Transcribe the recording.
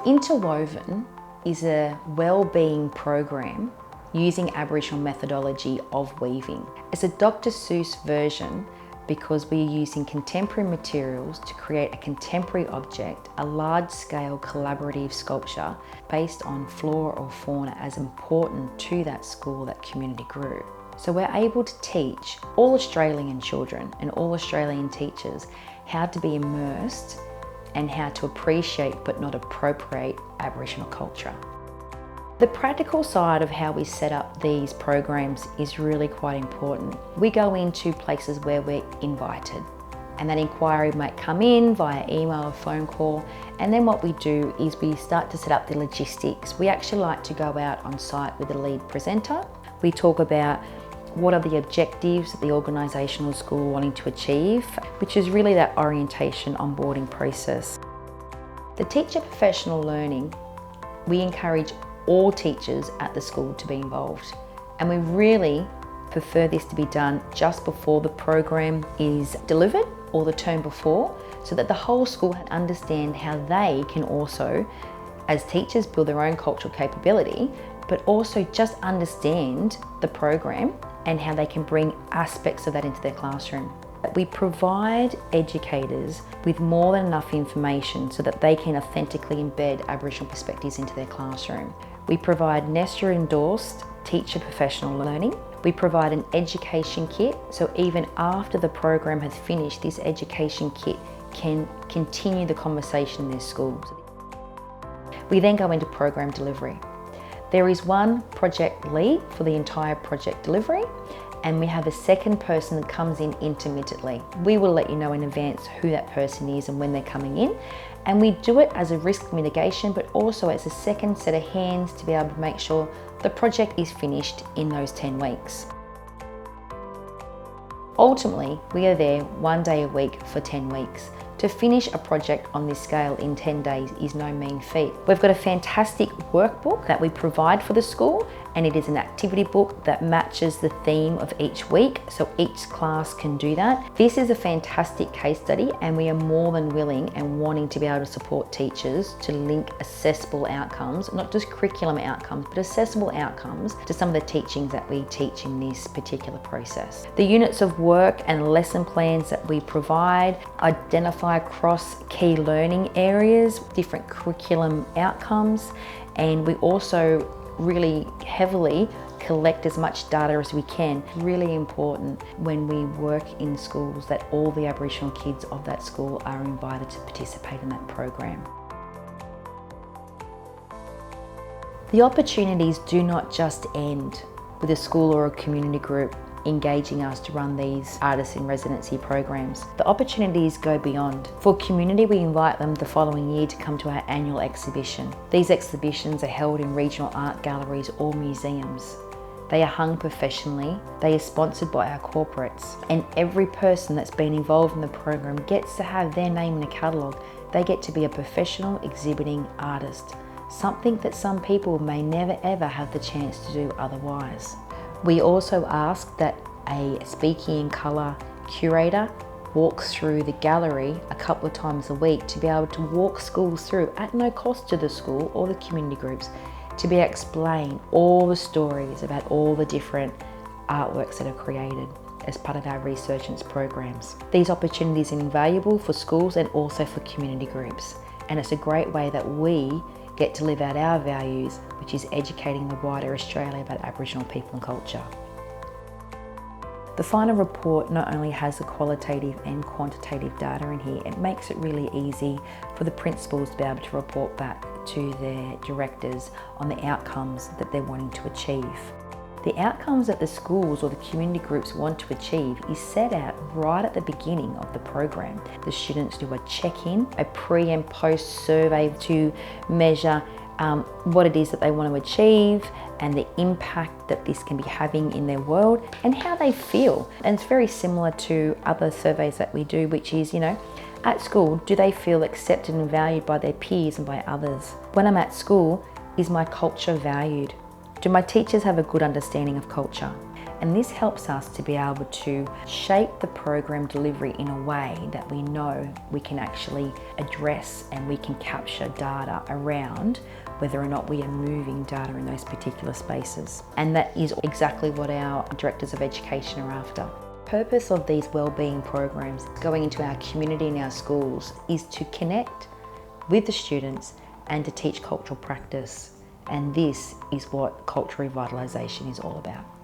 Interwoven is a wellbeing program using Aboriginal methodology of weaving. It's a Dr. Seuss version because we're using contemporary materials to create a contemporary object, a large-scale collaborative sculpture based on flora or fauna as important to that school, that community group. So we're able to teach all Australian children and all Australian teachers how to be immersed and how to appreciate but not appropriate Aboriginal culture. The practical side of how we set up these programs is really quite important. We go into places where we're invited, and that inquiry might come in via email or phone call, and then what we do is we start to set up the logistics. We actually like to go out on site with the lead presenter. We talk about what are the objectives that the organisational school are wanting to achieve, which is really that orientation onboarding process. The teacher professional learning, we encourage all teachers at the school to be involved, and we really prefer this to be done just before the program is delivered or the term before, so that the whole school can understand how they can also, as teachers, build their own cultural capability, but also just understand the program and how they can bring aspects of that into their classroom. We provide educators with more than enough information so that they can authentically embed Aboriginal perspectives into their classroom. We provide NESTA endorsed teacher professional learning. We provide an education kit, so even after the program has finished, this education kit can continue the conversation in their schools. We then go into program delivery. There is one project lead for the entire project delivery, and we have a second person that comes in intermittently. We will let you know in advance who that person is and when they're coming in, and we do it as a risk mitigation, but also as a second set of hands to be able to make sure the project is finished in those 10 weeks. Ultimately, we are there 1 day a week for 10 weeks. To finish a project on this scale in 10 days is no mean feat. We've got a fantastic workbook that we provide for the school, and it is an activity book that matches the theme of each week, so each class can do that. This is a fantastic case study, and we are more than willing and wanting to be able to support teachers to link accessible outcomes, not just curriculum outcomes, but accessible outcomes to some of the teachings that we teach in this particular process. The units of work and lesson plans that we provide identify across key learning areas, different curriculum outcomes, and we also really heavily collect as much data as we can. Really important when we work in schools that all the Aboriginal kids of that school are invited to participate in that program. The opportunities do not just end with a school or a community group engaging us to run these artists in residency programs. The opportunities go beyond. For community, we invite them the following year to come to our annual exhibition. These exhibitions are held in regional art galleries or museums. They are hung professionally, they are sponsored by our corporates, and every person that's been involved in the program gets to have their name in a catalogue. They get to be a professional exhibiting artist, something that some people may never ever have the chance to do otherwise. We also ask that a Speaking in Colour curator walks through the gallery a couple of times a week to be able to walk schools through at no cost to the school or the community groups, to be able to explain all the stories about all the different artworks that are created as part of our Resurgence programs. These opportunities are invaluable for schools and also for community groups, and it's a great way that we get to live out our values, which is educating the wider Australia about Aboriginal people and culture. The final report not only has the qualitative and quantitative data in here, it makes it really easy for the principals to be able to report back to their directors on the outcomes that they're wanting to achieve. The outcomes that the schools or the community groups want to achieve is set out right at the beginning of the program. The students do a check-in, a pre and post survey to measure what it is that they want to achieve and the impact that this can be having in their world and how they feel. And it's very similar to other surveys that we do, which is, at school, do they feel accepted and valued by their peers and by others? When I'm at school, is my culture valued? Do my teachers have a good understanding of culture? And this helps us to be able to shape the program delivery in a way that we know we can actually address and we can capture data around whether or not we are moving data in those particular spaces. And that is exactly what our directors of education are after. The purpose of these wellbeing programs going into our community and our schools is to connect with the students and to teach cultural practice. And this is what cultural revitalisation is all about.